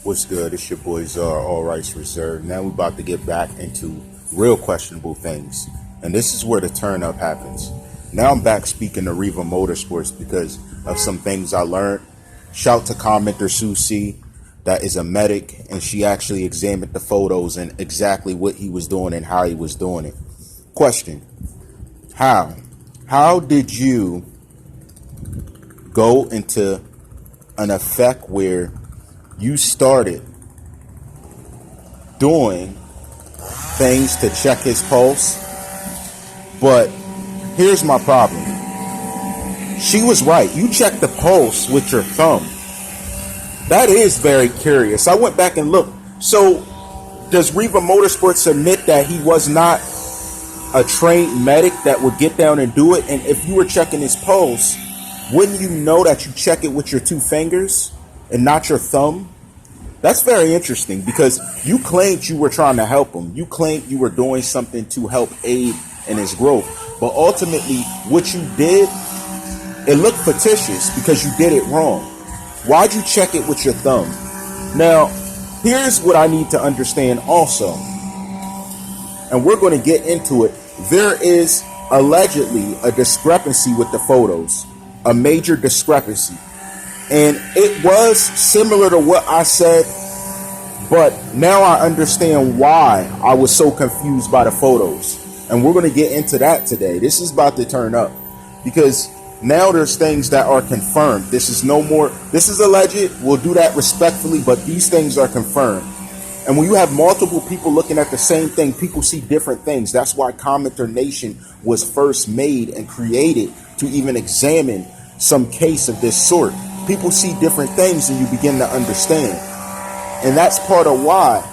What's good? It's your boy TheCzarr, all rights reserved. Now we're about to get back into real questionable things. And this is where the turn up happens. Now I'm back speaking to Riva Motorsports because of some things I learned. Shout to commenter SueCee, that is a medic, and she actually examined the photos and exactly what he was doing and how he was doing it. Question: How did you go into an effect where you started doing things to check his pulse? But here's my problem. She was right. You check the pulse with your thumb. That is very curious. I went back and looked. So does Riva Motorsports admit that he was not a trained medic that would get down and do it? And if you were checking his pulse, wouldn't you know that you check it with your two fingers and not your thumb? That's very interesting because you claimed you were trying to help him. You claimed you were doing something to help aid in his growth. But ultimately, what you did, it looked fictitious because you did it wrong. Why'd you check it with your thumb? Now, here's what I need to understand also. And we're going to get into it. There is allegedly a discrepancy with the photos. A major discrepancy. And it was similar to what I said, but now I understand why I was so confused by the photos. And we're going to get into that today. This is about to turn up because now there's things that are confirmed. This is no more, this is alleged. We'll do that respectfully, but these things are confirmed. And when you have multiple people looking at the same thing, people see different things. That's why CommenterNation was first made and created to even examine some case of this sort. People see different things and you begin to understand. And that's part of why.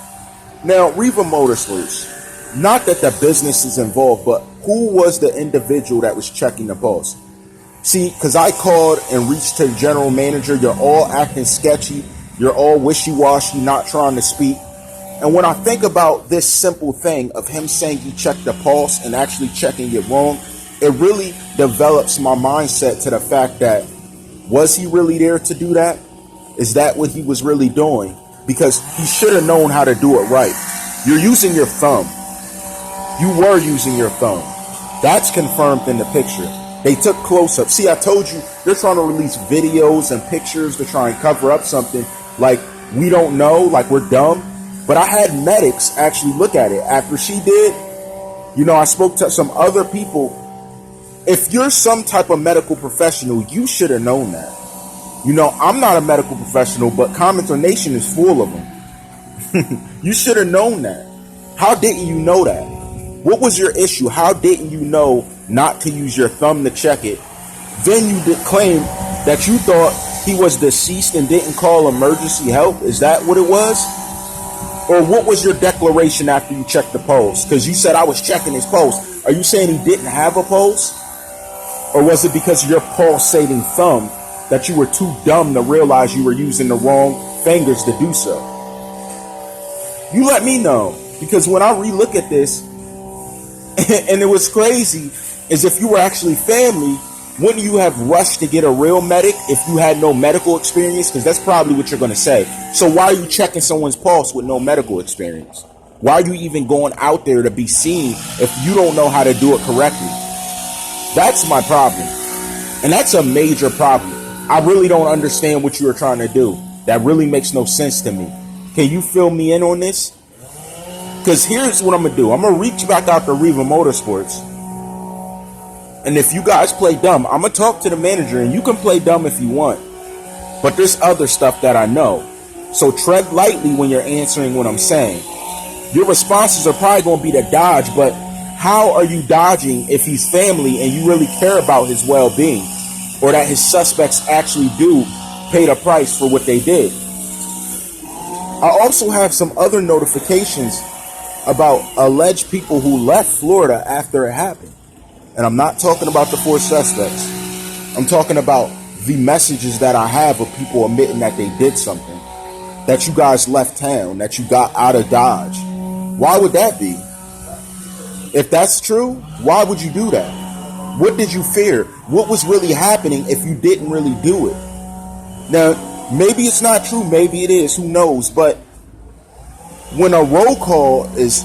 Now, Riva Motorsports, not that the business is involved, but who was the individual that was checking the pulse? See, because I called and reached to the general manager. You're all acting sketchy. You're all wishy-washy, not trying to speak. And when I think about this simple thing of him saying he checked the pulse and actually checking it wrong, it really develops my mindset to the fact that, was he really there to do that? Is that what he was really doing? Because he should have known how to do it right. You're using your thumb. You were using your thumb. That's confirmed in the picture. They took close-ups. See, I told you, they're trying to release videos and pictures to try and cover up something like we don't know, like we're dumb. But I had medics actually look at it. After she did, I spoke to some other people. If you're some type of medical professional, you should have known that. I'm not a medical professional, but CommenterNation is full of them. You should have known that. How didn't you know that? What was your issue? How didn't you know not to use your thumb to check it? Then you did claim that you thought he was deceased and didn't call emergency help. Is that what it was? Or what was your declaration after you checked the pulse? Because you said I was checking his pulse. Are you saying he didn't have a pulse? Or was it because of your pulsating thumb that you were too dumb to realize you were using the wrong fingers to do so? You let me know. Because when I relook at this, and it was crazy, is if you were actually family, wouldn't you have rushed to get a real medic if you had no medical experience? Because that's probably what you're going to say. So why are you checking someone's pulse with no medical experience? Why are you even going out there to be seen if you don't know how to do it correctly? That's my problem. And that's a major problem. I really don't understand what you were trying to do. That really makes no sense to me. Can you fill me in on this? Because here's what I'm going to do. I'm going to reach back out to Riva Motorsports. And if you guys play dumb, I'm going to talk to the manager, and you can play dumb if you want. But there's other stuff that I know. So tread lightly when you're answering what I'm saying. Your responses are probably going to be to dodge, but how are you dodging if he's family and you really care about his well-being? Or that his suspects actually do pay the price for what they did? I also have some other notifications about alleged people who left Florida after it happened. And I'm not talking about the 4 suspects. I'm talking about the messages that I have of people admitting that they did something. That you guys left town, that you got out of Dodge. Why would that be? If that's true, why would you do that? What did you fear? What was really happening if you didn't really do it? Now, Maybe it's not true, maybe it is, who knows? But when a roll call is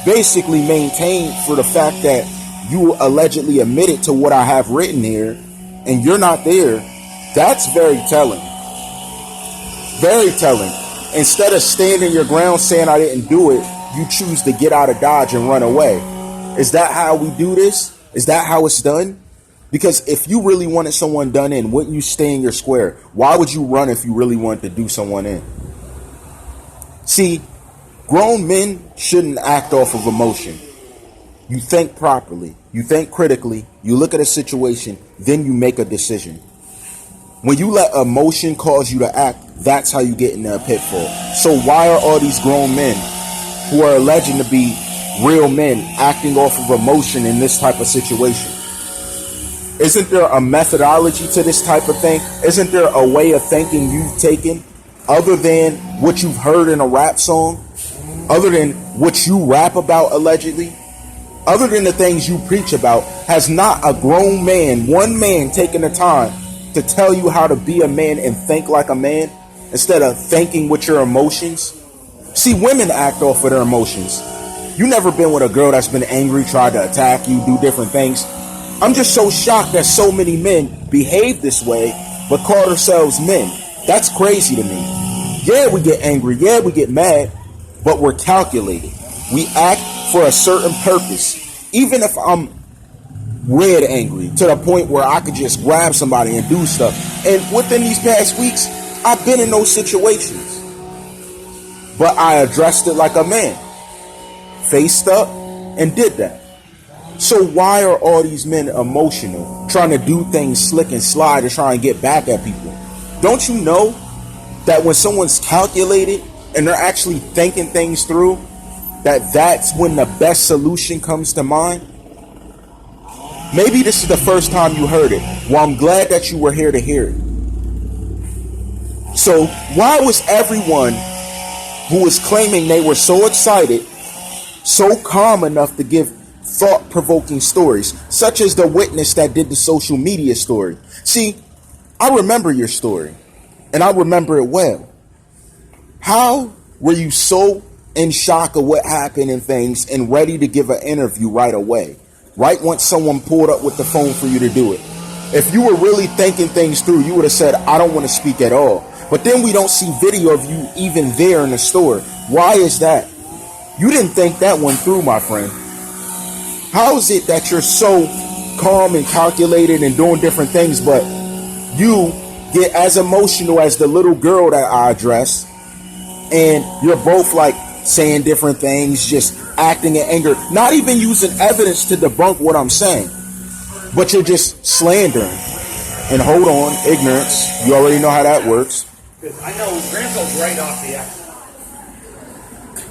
basically maintained for the fact that you allegedly admitted to what I have written here and you're not there, that's very telling. Very telling. Instead of standing your ground saying I didn't do it, you choose to get out of Dodge and run away. Is that how we do this? Is that how it's done? Because if you really wanted someone done in, wouldn't you stay in your square? Why would you run if you really wanted to do someone in? See, grown men shouldn't act off of emotion. You think properly. You think critically. You look at a situation. Then you make a decision. When you let emotion cause you to act, that's how you get in a pitfall. So why are all these grown men who are alleged to be real men acting off of emotion in this type of situation? Isn't there a methodology to this type of thing? Isn't there a way of thinking you've taken other than what you've heard in a rap song? Other than what you rap about allegedly? Other than the things you preach about? Has not a grown man, one man, taken the time to tell you how to be a man and think like a man instead of thinking with your emotions? See, women act off of their emotions. You never been with a girl that's been angry, tried to attack you, do different things. I'm just so shocked that so many men behave this way but call themselves men. That's crazy to me. Yeah, we get angry. Yeah, we get mad, but we're calculated. We act for a certain purpose. Even if I'm red angry to the point where I could just grab somebody and do stuff. And within these past weeks, I've been in those situations. But I addressed it like a man. Faced up and did that. So why are all these men emotional, trying to do things slick and slide to try and get back at people? Don't you know that when someone's calculated and they're actually thinking things through, that's when the best solution comes to mind? Maybe this is the first time you heard it. Well, I'm glad that you were here to hear it. So why was everyone who was claiming they were so excited, so calm enough to give thought-provoking stories, such as the witness that did the social media story? See, I remember your story, and I remember it well. How were you so in shock of what happened and things and ready to give an interview right away? Right once someone pulled up with the phone for you to do it. If you were really thinking things through, you would have said, I don't want to speak at all. But then we don't see video of you even there in the store. Why is that? You didn't think that one through, my friend. How is it that you're so calm and calculated and doing different things, but you get as emotional as the little girl that I addressed, and you're both like saying different things, just acting in anger, not even using evidence to debunk what I'm saying, but you're just slandering. And hold on, ignorance, you already know how that works. I know Granville's right off the exit.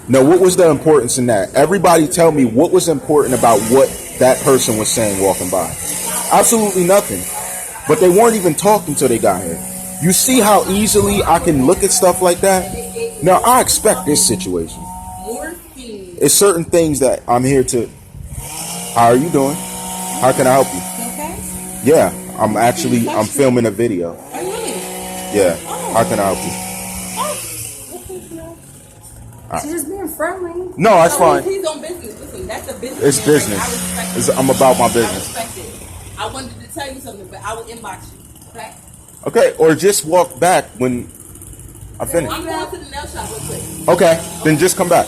No, what was the importance in that? Everybody tell me what was important about what that person was saying walking by. Absolutely nothing. But they weren't even talking till they got here. You see how easily I can look at stuff like that? Now, I expect this situation. It's certain things that I'm here to... How are you doing? How can I help you? Okay. Yeah, I'm filming a video. Are you really? Yeah. How can I help you? She's just being friendly. No, that's fine. He's on business. Listen, that's a business. It's business. I respect it. I'm about my business. I respect it. I wanted to tell you something, but I will inbox you. Okay? Okay, or just walk back when I finish. I'm going to the nail shop real quick. Okay, then just come back.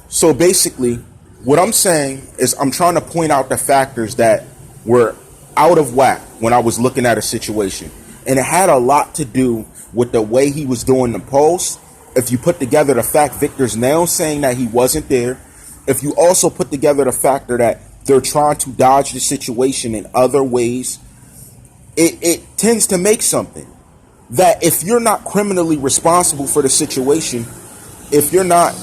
So basically, what I'm saying is I'm trying to point out the factors that were out of whack when I was looking at a situation. And it had a lot to do with the way he was doing the post. If you put together the fact Victor's now saying that he wasn't there, if you also put together the factor that they're trying to dodge the situation in other ways, it tends to make something that if you're not criminally responsible for the situation, if you're not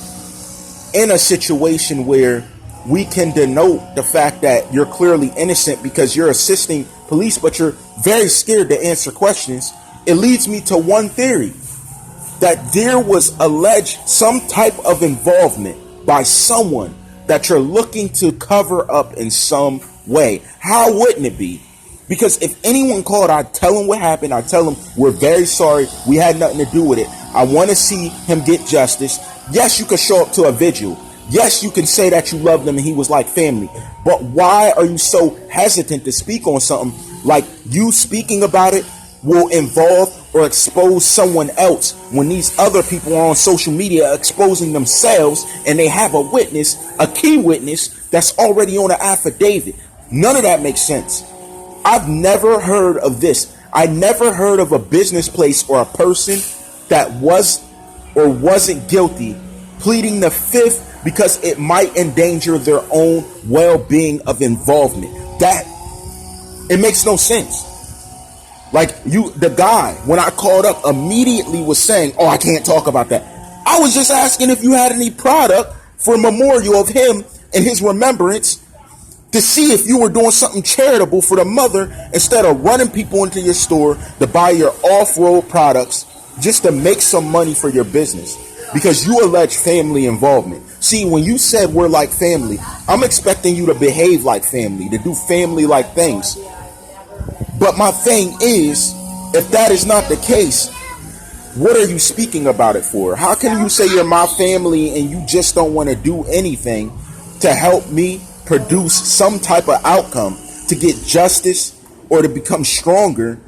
in a situation where we can denote the fact that you're clearly innocent because you're assisting police, but you're very scared to answer questions, it leads me to one theory. That there was alleged some type of involvement by someone that you're looking to cover up in some way. How wouldn't it be? Because if anyone called, I'd tell him what happened. I'd tell him we're very sorry. We had nothing to do with it. I want to see him get justice. Yes, you could show up to a vigil. Yes, you can say that you loved him and he was like family. But why are you so hesitant to speak on something like you speaking about it will involve or expose someone else when these other people are on social media exposing themselves and they have a witness, a key witness that's already on an affidavit? None of that makes sense. I've never heard of this. I never heard of a business place or a person that was or wasn't guilty pleading the fifth because it might endanger their own well-being of involvement. That, it makes no sense. Like the guy, when I called up, immediately was saying, oh, I can't talk about that. I was just asking if you had any product for a memorial of him and his remembrance to see if you were doing something charitable for the mother instead of running people into your store to buy your off-road products just to make some money for your business because you allege family involvement. See, when you said we're like family, I'm expecting you to behave like family, to do family-like things. But my thing is, if that is not the case, what are you speaking about it for? How can you say you're my family and you just don't want to do anything to help me produce some type of outcome to get justice or to become stronger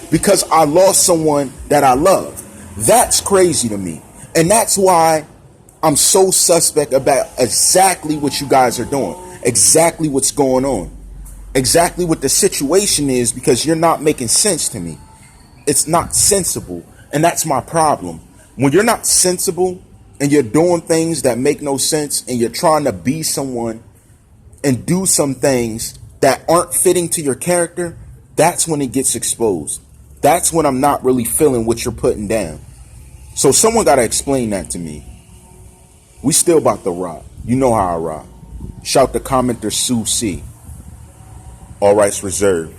because I lost someone that I love? That's crazy to me. And that's why I'm so suspect about exactly what you guys are doing, exactly what's going on, exactly what the situation is, because you're not making sense to me. It's not sensible. And that's my problem. When you're not sensible and you're doing things that make no sense and you're trying to be someone and do some things that aren't fitting to your character, that's when it gets exposed. That's when I'm not really feeling what you're putting down. So someone got to explain that to me. We still about to rock. You know how I rock. Shout the commenter SueCee. All rights reserved.